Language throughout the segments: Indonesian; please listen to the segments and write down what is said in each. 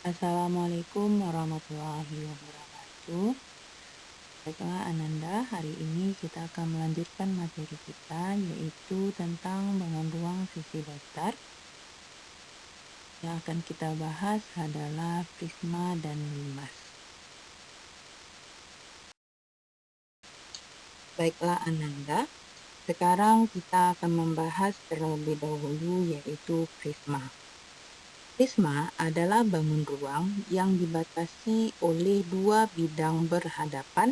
Assalamualaikum warahmatullahi wabarakatuh. Baiklah Ananda, hari ini kita akan melanjutkan materi kita yaitu tentang bangun ruang sisi datar. Yang akan kita bahas adalah prisma dan limas. Baiklah Ananda, sekarang kita akan membahas terlebih dahulu yaitu prisma. Prisma adalah bangun ruang yang dibatasi oleh dua bidang berhadapan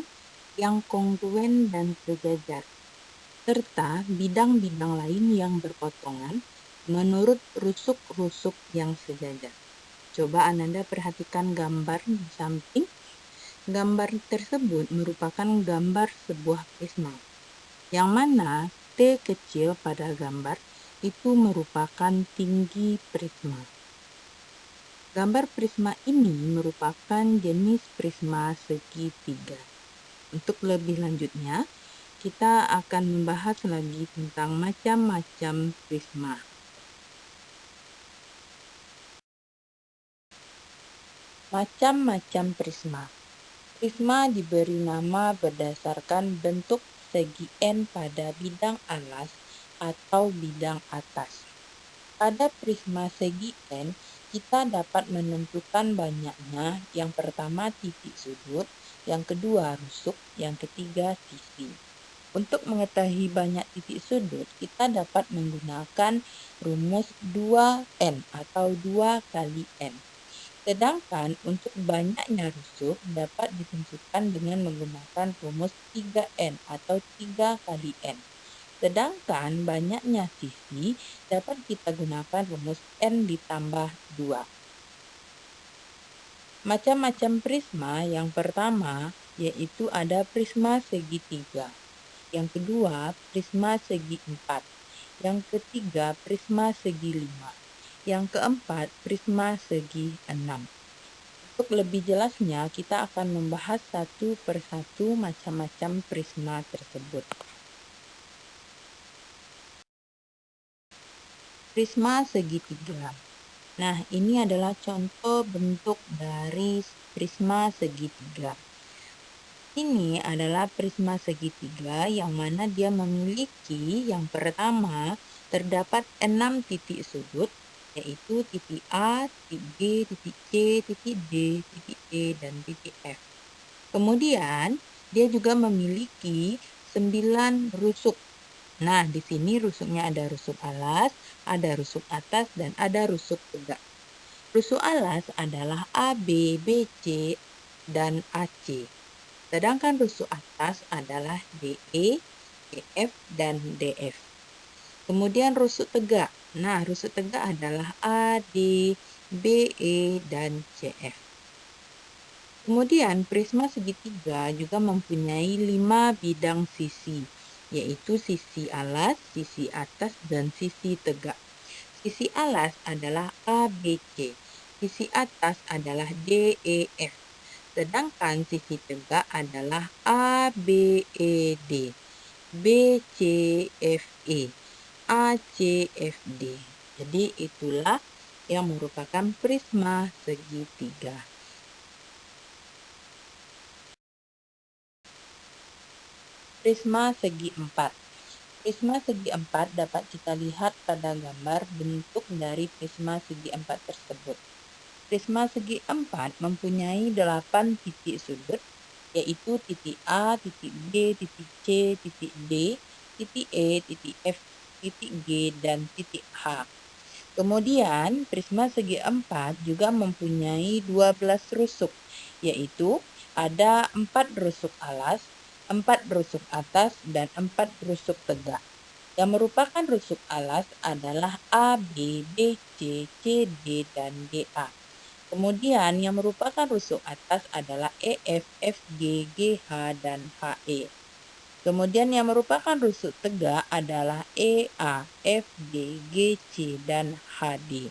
yang kongruen dan sejajar, serta bidang-bidang lain yang berpotongan menurut rusuk-rusuk yang sejajar. Coba Ananda perhatikan gambar di samping. Gambar tersebut merupakan gambar sebuah prisma, yang mana T kecil pada gambar itu merupakan tinggi prisma. Gambar prisma ini merupakan jenis prisma segitiga. Untuk lebih lanjutnya, kita akan membahas lagi tentang macam-macam prisma. Macam-macam prisma. Prisma diberi nama berdasarkan bentuk segi N pada bidang alas atau bidang atas. Pada prisma segi N, kita dapat menentukan banyaknya. Yang pertama titik sudut, yang kedua rusuk, yang ketiga sisi. Untuk mengetahui banyak titik sudut, kita dapat menggunakan rumus 2N atau 2 kali N. Sedangkan untuk banyaknya rusuk dapat ditentukan dengan menggunakan rumus 3N atau 3 kali N. Sedangkan banyaknya sisi dapat kita gunakan rumus N ditambah 2. Macam-macam prisma yang pertama yaitu ada prisma segitiga. Yang kedua, prisma segi 4. Yang ketiga, prisma segi 5. Yang keempat, prisma segi 6. Untuk lebih jelasnya, kita akan membahas satu persatu macam-macam prisma tersebut. Prisma segitiga. Nah, ini adalah contoh bentuk dari prisma segitiga. Ini adalah prisma segitiga yang mana dia memiliki yang pertama terdapat 6 titik sudut, yaitu titik A, titik B, titik C, titik D, titik E, dan titik F. Kemudian dia juga memiliki 9 rusuk. Nah, di sini rusuknya ada rusuk alas, ada rusuk atas, dan ada rusuk tegak. Rusuk alas adalah A, B, B, C, dan AC. Sedangkan rusuk atas adalah DE, EF, dan DF. Kemudian rusuk tegak. Nah, rusuk tegak adalah AD, BE, dan CF. Kemudian prisma segitiga juga mempunyai 5 bidang sisi, yaitu sisi alas, sisi atas, dan sisi tegak. Sisi alas adalah ABC, sisi atas adalah DEF. Sedangkan sisi tegak adalah ABED, BCFE, ACFD. Jadi itulah yang merupakan prisma segitiga. Prisma segi 4. Prisma segi 4 dapat kita lihat pada gambar bentuk dari prisma segi 4 tersebut. Prisma segi 4 mempunyai 8 titik sudut, yaitu titik A, titik B, titik C, titik D, titik E, titik F, titik G, dan titik H. Kemudian, prisma segi 4 juga mempunyai 12 rusuk, yaitu ada 4 rusuk alas, 4 rusuk atas, dan 4 rusuk tegak. Yang merupakan rusuk alas adalah A, B, B, C, C, D, dan DA. Kemudian yang merupakan rusuk atas adalah EF, FG, GH, dan HE. Kemudian yang merupakan rusuk tegak adalah EA, FG, GC, dan HD.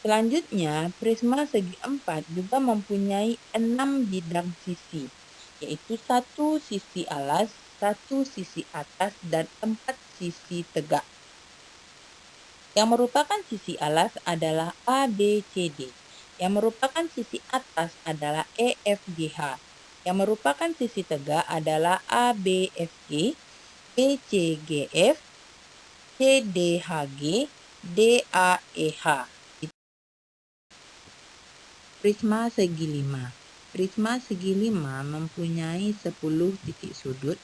Selanjutnya, prisma segi 4 juga mempunyai 6 bidang sisi, yaitu 1 sisi alas, 1 sisi atas, dan 4 sisi tegak. Yang merupakan sisi alas adalah ABCD. Yang merupakan sisi atas adalah EFGH. Yang merupakan sisi tegak adalah ABFG, BCGF, CDHG, DAEH. Prisma segi lima. Prisma segi lima mempunyai 10 titik sudut,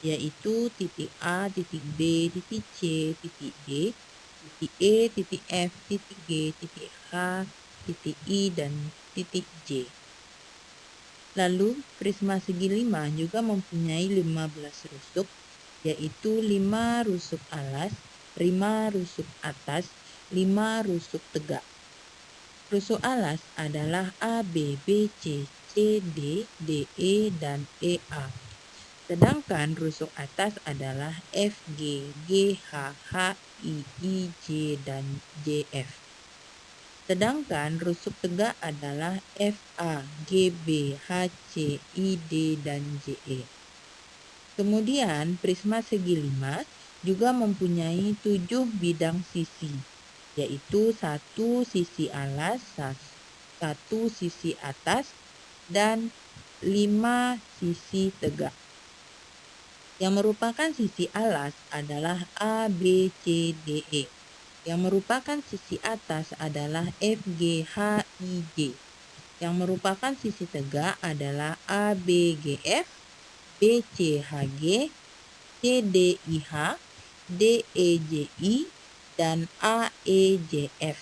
yaitu titik A, titik B, titik C, titik D, titik E, titik F, titik G, titik H, titik I, dan titik J. Lalu, prisma segi lima juga mempunyai 15 rusuk, yaitu 5 rusuk alas, 5 rusuk atas, 5 rusuk tegak. Rusuk alas adalah A, B, B, C, C, D, D, E, dan E, A. Sedangkan rusuk atas adalah F, G, G, H, H, I, J, dan J, F. Sedangkan rusuk tegak adalah F, A, G, B, H, C, I, D, dan J, E. Kemudian prisma segi lima juga mempunyai 7 bidang sisi, yaitu 1 sisi alas, 1 sisi atas, dan 5 sisi tegak. Yang merupakan sisi alas adalah A, B, C, D, E. Yang merupakan sisi atas adalah F, G, H, I, J. Yang merupakan sisi tegak adalah A, B, G, F, B, C, H, G, C, D, I, H, D, E, J, I, dan A, E, J, F.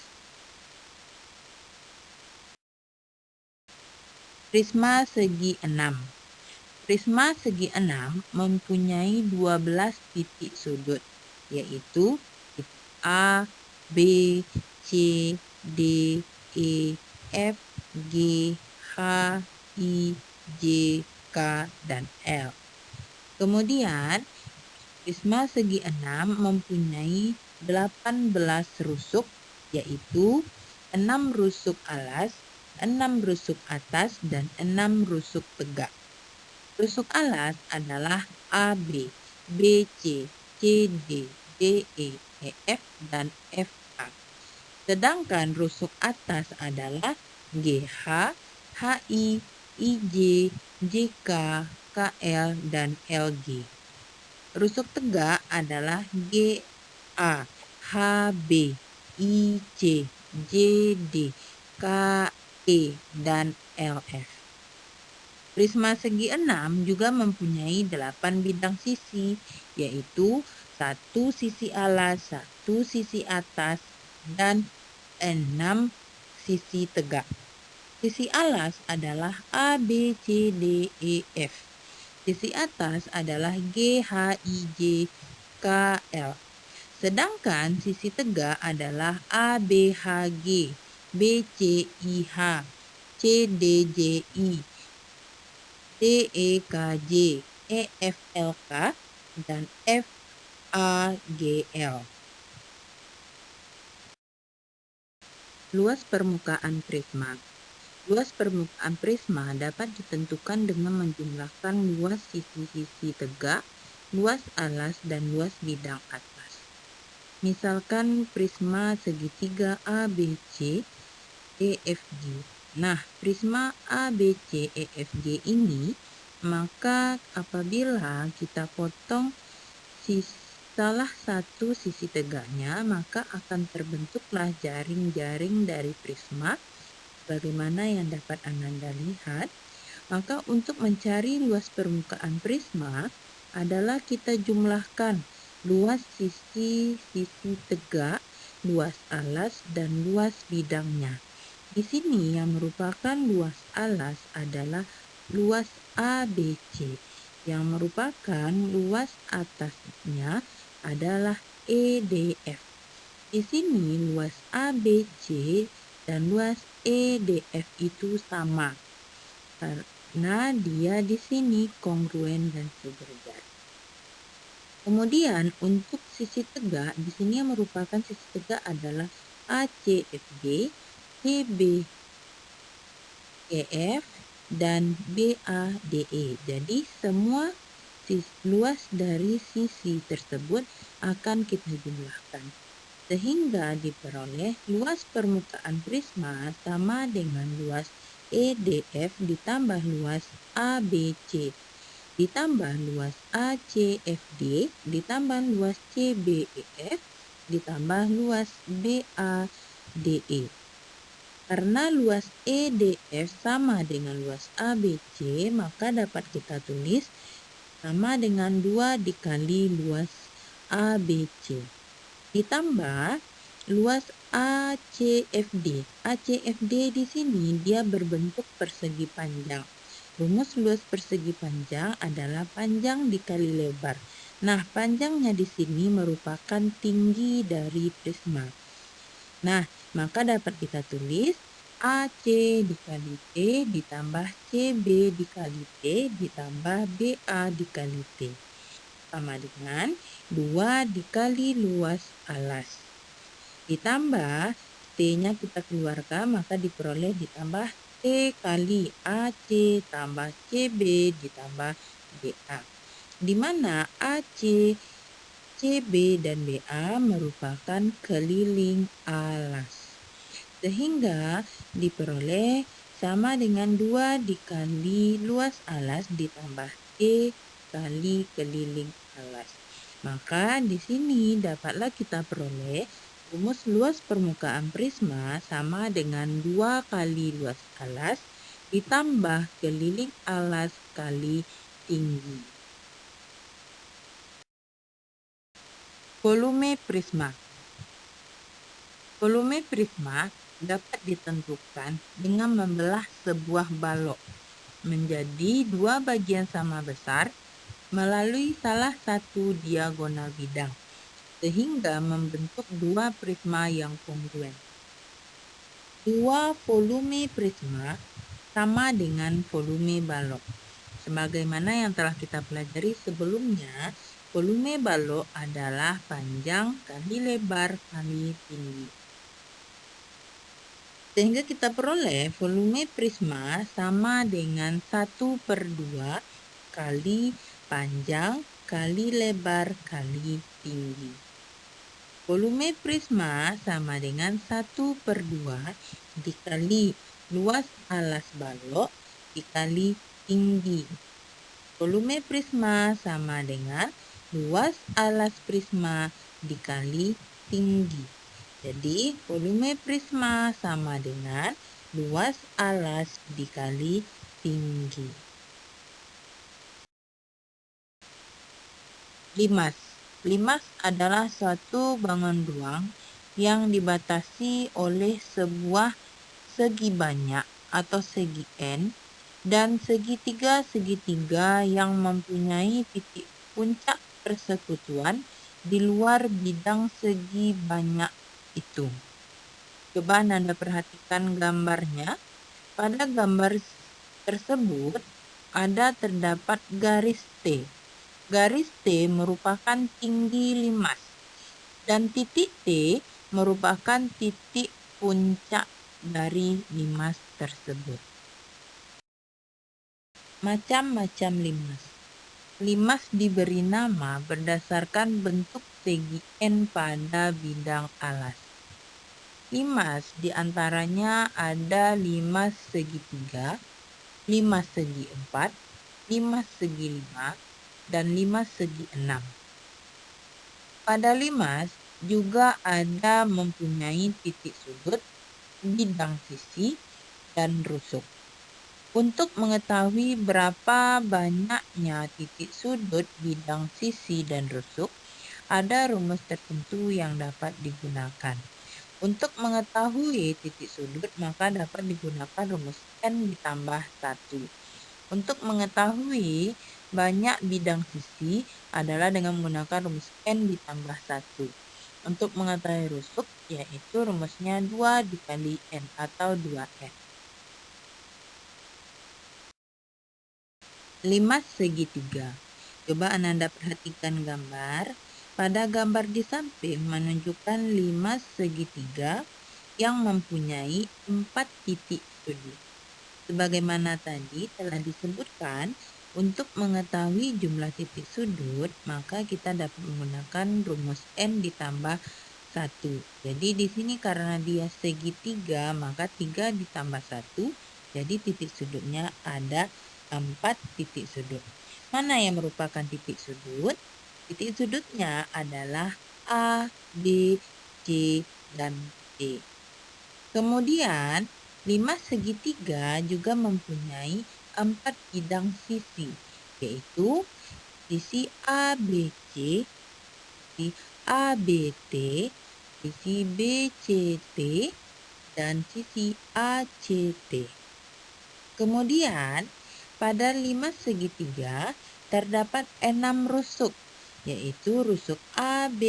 Prisma segi 6. Prisma segi 6 mempunyai 12 titik sudut, yaitu titik A, B, C, D, E, F, G, H, I, J, K, dan L. Kemudian, prisma segi 6 mempunyai 18 rusuk, yaitu 6 rusuk alas, 6 rusuk atas, dan 6 rusuk tegak. Rusuk alas adalah A, B, B, C, C, D, D, E, E, F, dan F, A. Sedangkan rusuk atas adalah G, H, H, I, J, J, K, K, L, dan L, G. Rusuk tegak adalah G, A, H, B, I, C, J, D, K, E, dan L, F. Prisma segi 6 juga mempunyai 8 bidang sisi, yaitu 1 sisi alas, 1 sisi atas, dan 6 sisi tegak. Sisi alas adalah A, B, C, D, E, F. Sisi atas adalah G, H, I, J, K, L. Sedangkan sisi tegak adalah A, B, H, G, B, C, I, H, C, D, J, I, D, E, K, J, E, F, L, K, dan F, A, G, L. Luas permukaan prisma. Luas permukaan prisma dapat ditentukan dengan menjumlahkan luas sisi-sisi tegak, luas alas, dan luas bidang atas. Misalkan prisma segitiga ABC, EFG. Nah, prisma ABC, EFG ini, maka apabila kita potong salah satu sisi tegaknya, maka akan terbentuklah jaring-jaring dari prisma bagaimana yang dapat Anda lihat. Maka untuk mencari luas permukaan prisma adalah kita jumlahkan luas sisi-sisi tegak, luas alas, dan luas bidangnya. Di sini yang merupakan luas alas adalah luas ABC, yang merupakan luas atasnya adalah EDF. Di sini luas ABC dan luas EDF itu sama karena dia di sini kongruen dan sederajat. Kemudian untuk sisi tegak, di sini yang merupakan sisi tegak adalah ACFG, CBEF, dan BADE. Jadi semua luas dari sisi tersebut akan kita jumlahkan. sehingga diperoleh luas permukaan prisma sama dengan luas EDF ditambah luas ABC ditambah luas ACFD ditambah luas CBEF ditambah luas BADE. Karena luas EDF sama dengan luas ABC, maka dapat kita tulis sama dengan 2 dikali luas ABC. Ditambah luas ACFD. ACFD di sini dia berbentuk persegi panjang. Rumus luas persegi panjang adalah panjang dikali lebar. Nah, panjangnya di sini merupakan tinggi dari prisma. Nah, maka dapat kita tulis AC dikali T ditambah CB dikali T ditambah BA dikali T. Sama dengan 2 dikali luas alas. Ditambah T-nya kita keluarkan, maka diperoleh ditambah T kali AC tambah CB ditambah BA. Di mana AC, CB, dan BA merupakan keliling alas. Sehingga diperoleh sama dengan 2 dikali luas alas ditambah T kali keliling alas. Maka di sini dapatlah kita peroleh rumus luas permukaan prisma sama dengan 2 kali luas alas ditambah keliling alas kali tinggi. Volume prisma. Volume prisma dapat ditentukan dengan membelah sebuah balok menjadi 2 bagian sama besar melalui salah satu diagonal bidang, sehingga membentuk 2 prisma yang kongruen. 2 volume prisma sama dengan volume balok. Sebagaimana yang telah kita pelajari sebelumnya, volume balok adalah panjang kali lebar kali tinggi. Sehingga kita peroleh volume prisma sama dengan 1/2 kali panjang kali lebar kali tinggi. Volume prisma sama dengan 1/2 dikali luas alas balok dikali tinggi. Volume prisma sama dengan luas alas prisma dikali tinggi. Jadi, volume prisma sama dengan luas alas dikali tinggi. Limas. Limas adalah suatu bangun ruang yang dibatasi oleh sebuah segi banyak atau segi N dan segitiga-segitiga yang mempunyai titik puncak persekutuan di luar bidang segi banyak itu. Coba Anda perhatikan gambarnya. Pada gambar tersebut ada terdapat garis T. Garis T merupakan tinggi limas dan titik T merupakan titik puncak dari limas tersebut. Macam-macam limas. Limas diberi nama berdasarkan bentuk segi N pada bidang alas. Limas diantaranya ada limas segitiga, limas segi 4, limas segi 5, dan limas segi 6. Pada limas juga ada mempunyai titik sudut, bidang sisi, dan rusuk. Untuk mengetahui berapa banyaknya titik sudut, bidang sisi, dan rusuk, ada rumus tertentu yang dapat digunakan. Untuk mengetahui titik sudut, maka dapat digunakan rumus N ditambah 1. Untuk mengetahui banyak bidang sisi adalah dengan menggunakan rumus N ditambah 1. Untuk mengetahui rusuk, yaitu rumusnya 2 dikali N atau 2N. Limas segitiga. Coba Anda perhatikan gambar. Pada gambar di samping menunjukkan limas segitiga yang mempunyai 4 titik sudut. Sebagaimana tadi telah disebutkan, untuk mengetahui jumlah titik sudut, maka kita dapat menggunakan rumus N ditambah 1. Jadi di sini karena dia segitiga, maka 3 ditambah 1, jadi titik sudutnya ada 4 titik sudut. Mana yang merupakan titik sudut? Titik sudutnya adalah A, B, C, dan D. Kemudian, 5 segitiga juga mempunyai 4 bidang sisi, yaitu sisi ABC, sisi ABT, sisi BCT, dan sisi ACT. Kemudian, pada 5 segitiga terdapat 6 rusuk, yaitu rusuk AB,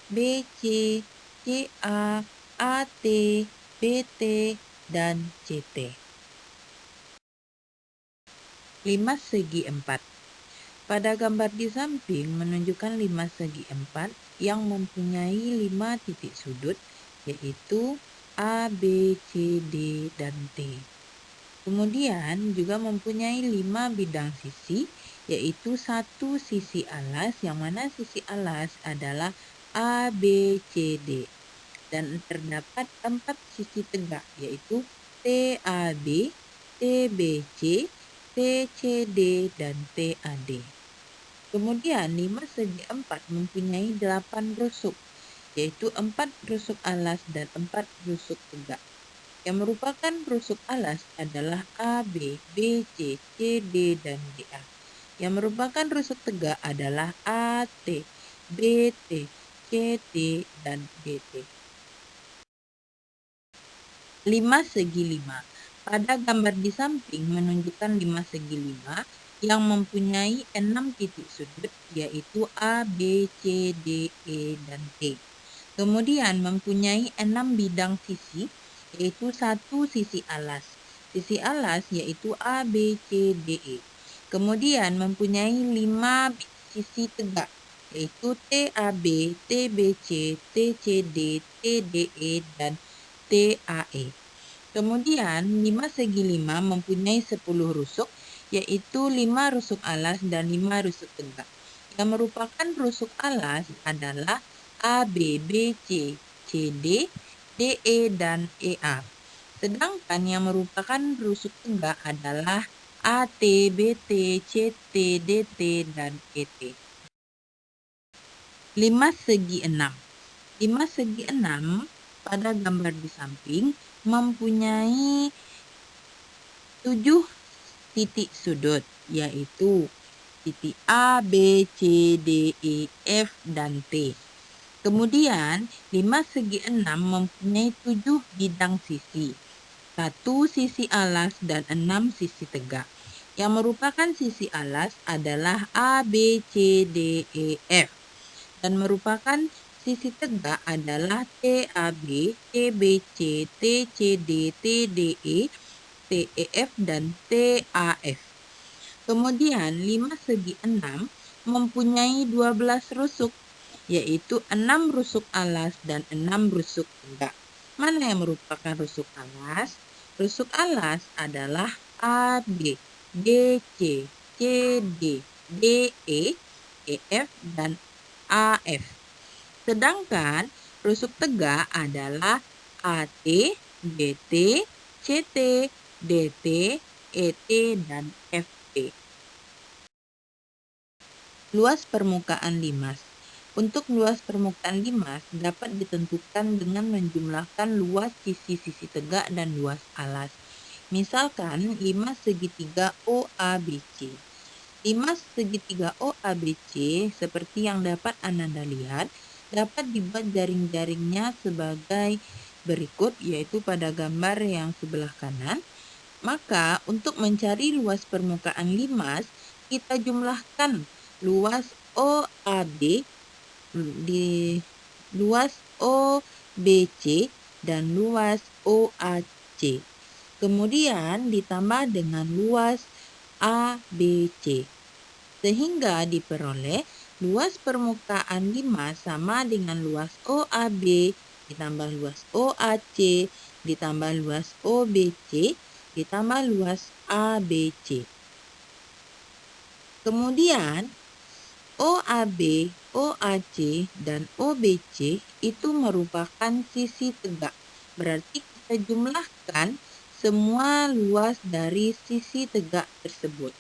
BC, CA, AT, BT, dan CT. 5 segi 4. Pada gambar di samping menunjukkan 5 segi 4 yang mempunyai 5 titik sudut, yaitu A, B, C, D, dan T. Kemudian juga mempunyai 5 bidang sisi, yaitu 1 sisi alas, yang mana sisi alas adalah A, B, C, D. Dan terdapat 4 sisi tegak, yaitu TAB, TBC, TCD, dan TAD. Kemudian 5 segi 4 mempunyai 8 rusuk, yaitu 4 rusuk alas dan 4 rusuk tegak. Yang merupakan rusuk alas adalah A, B, B, C, C, D, dan DA. Yang merupakan rusuk tegak adalah A, T, B, T, C, T, dan DT. 5 segi 5. Pada gambar di samping menunjukkan 5 segi 5 yang mempunyai 6 titik sudut, yaitu A, B, C, D, E, dan T. Kemudian mempunyai 6 bidang sisi, yaitu 1 sisi alas. Sisi alas yaitu A, B, C, D, E. Kemudian mempunyai 5 sisi tegak, yaitu TAB, TBC, TCD, TDE, dan TAE. Kemudian 5 segi 5 mempunyai 10 rusuk, yaitu 5 rusuk alas dan 5 rusuk tegak. Yang merupakan rusuk alas adalah A, B, B, C, C, D, D, E, dan E, A. Sedangkan yang merupakan rusuk tegak adalah A, T, B, T, C, T, D, T, dan E, T. 5 segi 6. 5 segi 6 pada gambar di samping mempunyai 7 titik sudut, yaitu titik A, B, C, D, E, F, dan T. Kemudian, 5 segi 6 mempunyai 7 bidang sisi, 1 sisi alas dan 6 sisi tegak. Yang merupakan sisi alas adalah A, B, C, D, E, F. Dan merupakan sisi tegak adalah TAB, TBC, TCD, TDE, TEF, dan TAF. Kemudian 5 segi 6 mempunyai 12 rusuk, yaitu 6 rusuk alas dan 6 rusuk tegak. Mana yang merupakan rusuk alas? Rusuk alas adalah AB, DC, CD, DE, EF, dan AF. Sedangkan rusuk tegak adalah AT, BT, CT, DT, ET, dan FT. Luas permukaan limas. Untuk luas permukaan limas dapat ditentukan dengan menjumlahkan luas sisi-sisi tegak dan luas alas. Misalkan limas segitiga OABC. Limas segitiga OABC seperti yang dapat Ananda lihat dapat dibuat jaring-jaringnya sebagai berikut, yaitu pada gambar yang sebelah kanan. Maka untuk mencari luas permukaan limas, kita jumlahkan luas OAB, di luas OBC, dan luas OAC. Kemudian ditambah dengan luas ABC. Sehingga diperoleh luas permukaan limas sama dengan luas OAB ditambah luas OAC ditambah luas OBC ditambah luas ABC. Kemudian OAB, OAC, dan OBC itu merupakan sisi tegak. Berarti kita jumlahkan semua luas dari sisi tegak tersebut.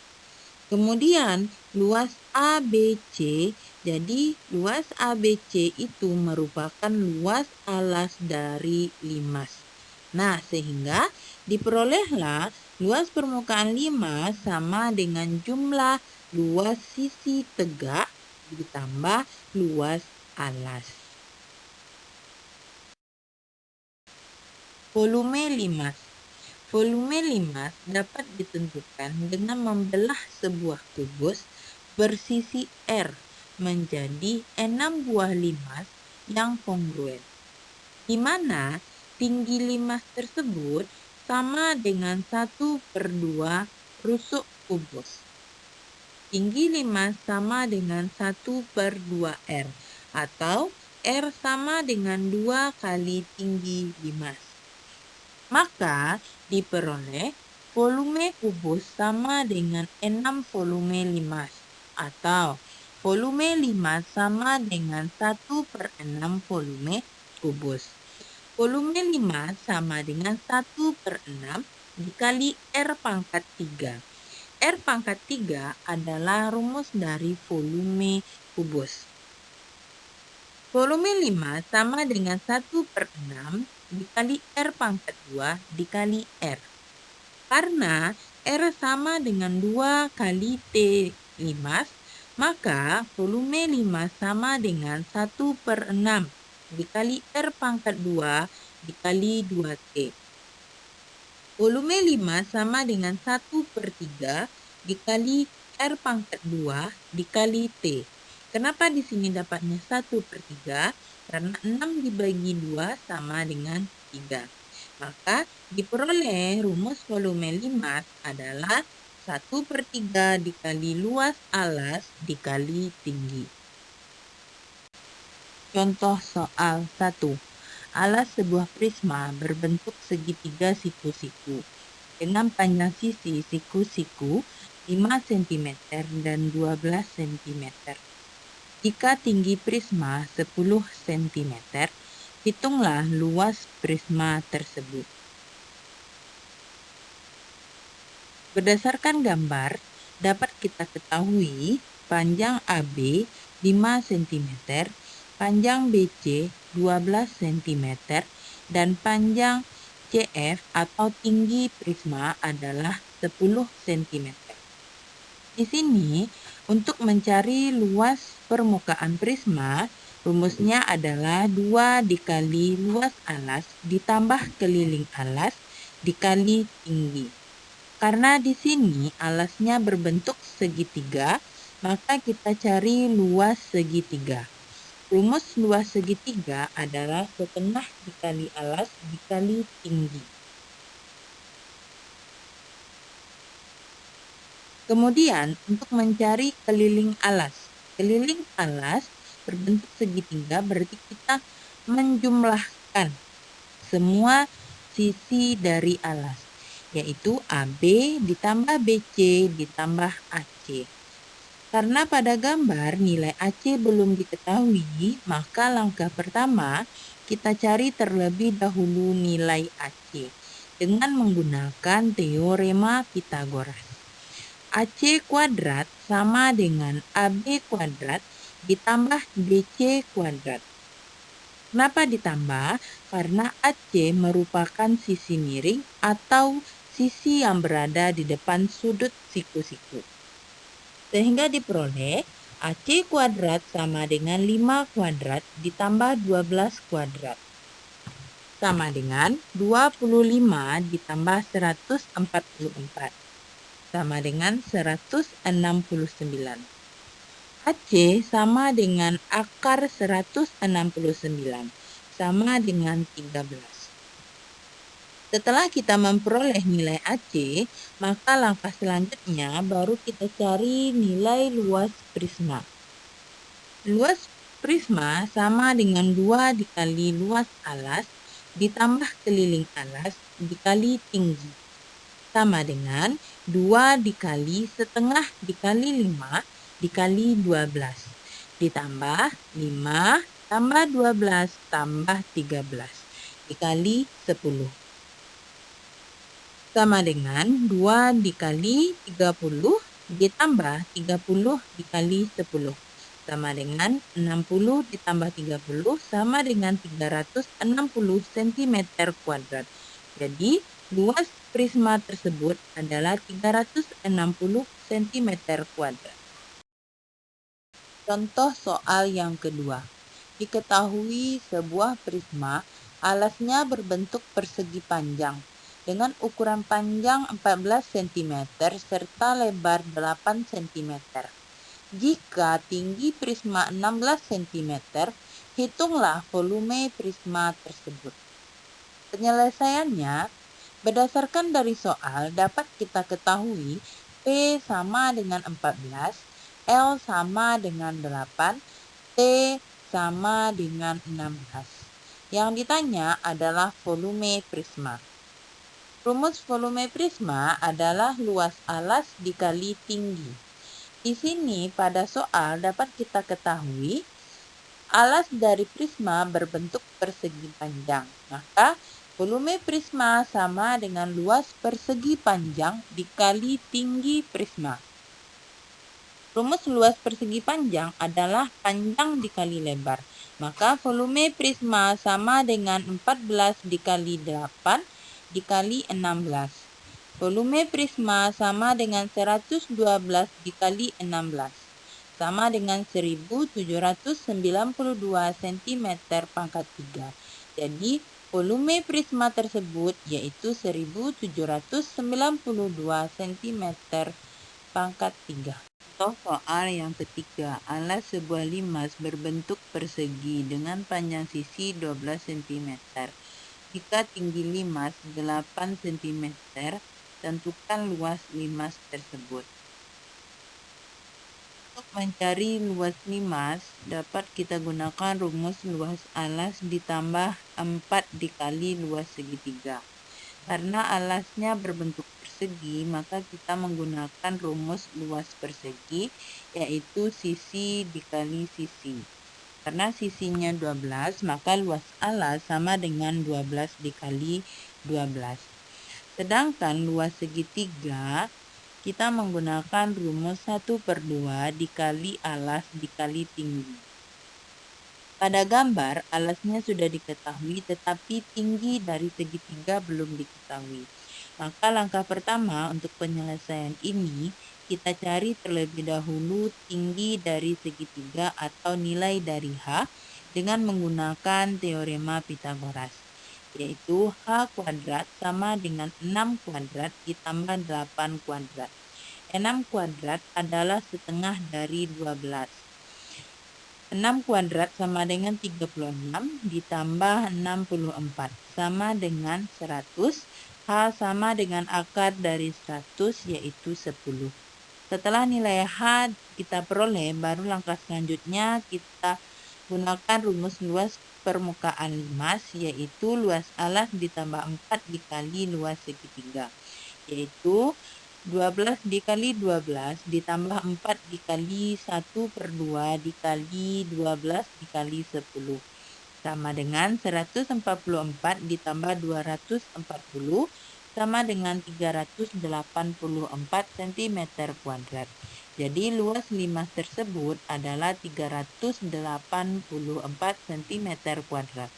Kemudian luas ABC, jadi luas ABC itu merupakan luas alas dari limas. Nah, sehingga diperolehlah luas permukaan limas sama dengan jumlah luas sisi tegak ditambah luas alas. Volume limas. Volume limas dapat ditentukan dengan membelah sebuah kubus bersisi R menjadi 6 buah limas yang kongruen, di mana tinggi limas tersebut sama dengan 1/2 rusuk kubus. Tinggi limas sama dengan 1/2 R, atau R sama dengan 2 kali tinggi limas. Maka diperoleh volume kubus sama dengan 6 volume limas, atau volume limas sama dengan 1/6 volume kubus. Volume limas sama dengan 1/6 dikali R pangkat 3. R pangkat 3 adalah rumus dari volume kubus. Volume limas sama dengan 1/6 dikali R pangkat 2 dikali R. Karena R sama dengan 2 kali T limas, maka volume limas sama dengan 1/6 dikali R pangkat 2 dikali 2T. Volume limas sama dengan 1/3 dikali R pangkat 2 dikali T. Kenapa di sini dapatnya 1/3? Karena 6 dibagi 2 sama dengan 3. Maka diperoleh rumus volume limas adalah 1/3 dikali luas alas dikali tinggi. Contoh soal 1. Alas sebuah prisma berbentuk segitiga siku-siku dengan panjang sisi siku-siku 5 cm dan 12 cm. Jika tinggi prisma 10 cm, hitunglah luas prisma tersebut. Berdasarkan gambar, dapat kita ketahui panjang AB 5 cm, panjang BC 12 cm, dan panjang CF atau tinggi prisma adalah 10 cm. Di sini, untuk mencari luas permukaan prisma, rumusnya adalah 2 dikali luas alas ditambah keliling alas dikali tinggi. Karena di sini alasnya berbentuk segitiga, maka kita cari luas segitiga. Rumus luas segitiga adalah setengah dikali alas dikali tinggi. Kemudian untuk mencari keliling alas. Keliling alas berbentuk segitiga berarti kita menjumlahkan semua sisi dari alas, yaitu AB ditambah BC ditambah AC. Karena pada gambar nilai AC belum diketahui, maka langkah pertama kita cari terlebih dahulu nilai AC dengan menggunakan teorema Pitagoras. AC kuadrat sama dengan AB kuadrat ditambah BC kuadrat. Kenapa ditambah? Karena AC merupakan sisi miring atau sisi yang berada di depan sudut siku-siku. Sehingga diperoleh AC kuadrat sama dengan 5 kuadrat ditambah 12 kuadrat. Sama dengan 25 ditambah 144. Sama dengan 169. AC sama dengan akar 169. Sama dengan 13. Setelah kita memperoleh nilai AC, maka langkah selanjutnya baru kita cari nilai luas prisma. Luas prisma sama dengan 2 dikali luas alas ditambah keliling alas dikali tinggi. Sama dengan 2 dikali setengah dikali 5 dikali 12. Ditambah 5 tambah 12 tambah 13 dikali 10. Sama dengan 2 dikali 30 ditambah 30 dikali 10. Sama dengan 60 ditambah 30 sama dengan 360 cm kuadrat. Jadi, luas prisma tersebut adalah 360 cm kuadrat. Contoh soal yang kedua. Diketahui sebuah prisma alasnya berbentuk persegi panjang dengan ukuran panjang 14 cm serta lebar 8 cm. Jika tinggi prisma 16 cm, hitunglah volume prisma tersebut. Penyelesaiannya, berdasarkan dari soal dapat kita ketahui P sama dengan 14, L sama dengan 8, T sama dengan 16. Yang ditanya adalah volume prisma. Rumus volume prisma adalah luas alas dikali tinggi. Di sini pada soal dapat kita ketahui alas dari prisma berbentuk persegi panjang. Maka volume prisma sama dengan luas persegi panjang dikali tinggi prisma. Rumus luas persegi panjang adalah panjang dikali lebar. Maka volume prisma sama dengan 14 dikali 8 dikali 16. Volume prisma sama dengan 112 dikali 16, sama dengan 1792 cm pangkat 3. Jadi, volume prisma tersebut yaitu 1792 cm pangkat 3. Contoh soal yang ketiga, alas sebuah limas berbentuk persegi dengan panjang sisi 12 cm. Jika tinggi limas 8 cm, tentukan luas limas tersebut. Untuk mencari luas limas, dapat kita gunakan rumus luas alas ditambah 4 dikali luas segitiga. Karena alasnya berbentuk persegi, maka kita menggunakan rumus luas persegi, yaitu sisi dikali sisi. Karena sisinya 12, maka luas alas sama dengan 12 dikali 12. Sedangkan luas segitiga, kita menggunakan rumus 1/2 dikali alas dikali tinggi. Pada gambar, alasnya sudah diketahui, tetapi tinggi dari segitiga belum diketahui. Maka langkah pertama untuk penyelesaian ini, kita cari terlebih dahulu tinggi dari segitiga atau nilai dari H dengan menggunakan teorema Pythagoras, yaitu H kuadrat sama dengan 6 kuadrat ditambah 8 kuadrat. 6 kuadrat adalah setengah dari 12. 6 kuadrat sama dengan 36 ditambah 64 sama dengan 100. H sama dengan akar dari 100 yaitu 10. Setelah nilai H kita peroleh, baru langkah selanjutnya kita gunakan rumus luas permukaan limas, yaitu luas alas ditambah 4 dikali luas segitiga, yaitu 12 dikali 12 ditambah 4 dikali 1/2 dikali 12 dikali 10. Sama dengan 144 ditambah 240 sama dengan 384 cm kuadrat. Jadi luas limas tersebut adalah 384 cm kuadrat.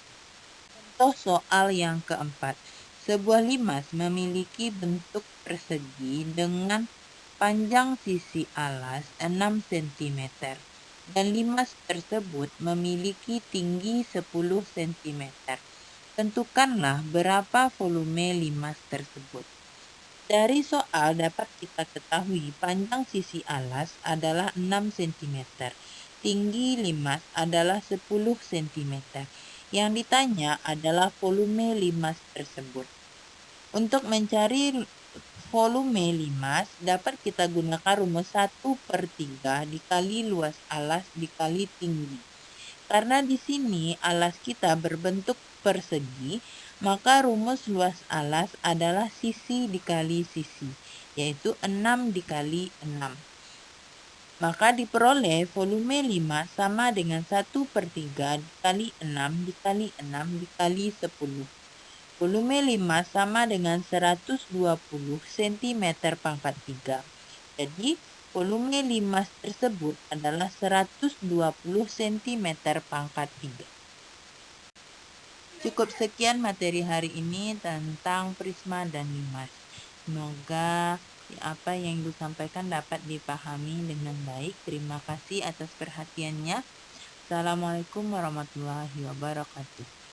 Contoh soal yang keempat. Sebuah limas memiliki bentuk persegi dengan panjang sisi alas 6 cm dan limas tersebut memiliki tinggi 10 cm. Tentukanlah berapa volume limas tersebut. Dari soal dapat kita ketahui panjang sisi alas adalah 6 cm. Tinggi limas adalah 10 cm. Yang ditanya adalah volume limas tersebut. Untuk mencari volume limas, dapat kita gunakan rumus 1/3 dikali luas alas dikali tinggi. Karena di sini alas kita berbentuk persegi, maka rumus luas alas adalah sisi dikali sisi, yaitu 6 dikali 6. Maka diperoleh volume 5 sama dengan 1/3 dikali 6 dikali 6 dikali 10. Volume 5 sama dengan 120 cm pangkat 3. Jadi, volume 5 tersebut adalah 120 cm pangkat 3. Cukup sekian materi hari ini tentang prisma dan limas. Semoga apa yang Ibu sampaikan dapat dipahami dengan baik. Terima kasih atas perhatiannya. Assalamualaikum warahmatullahi wabarakatuh.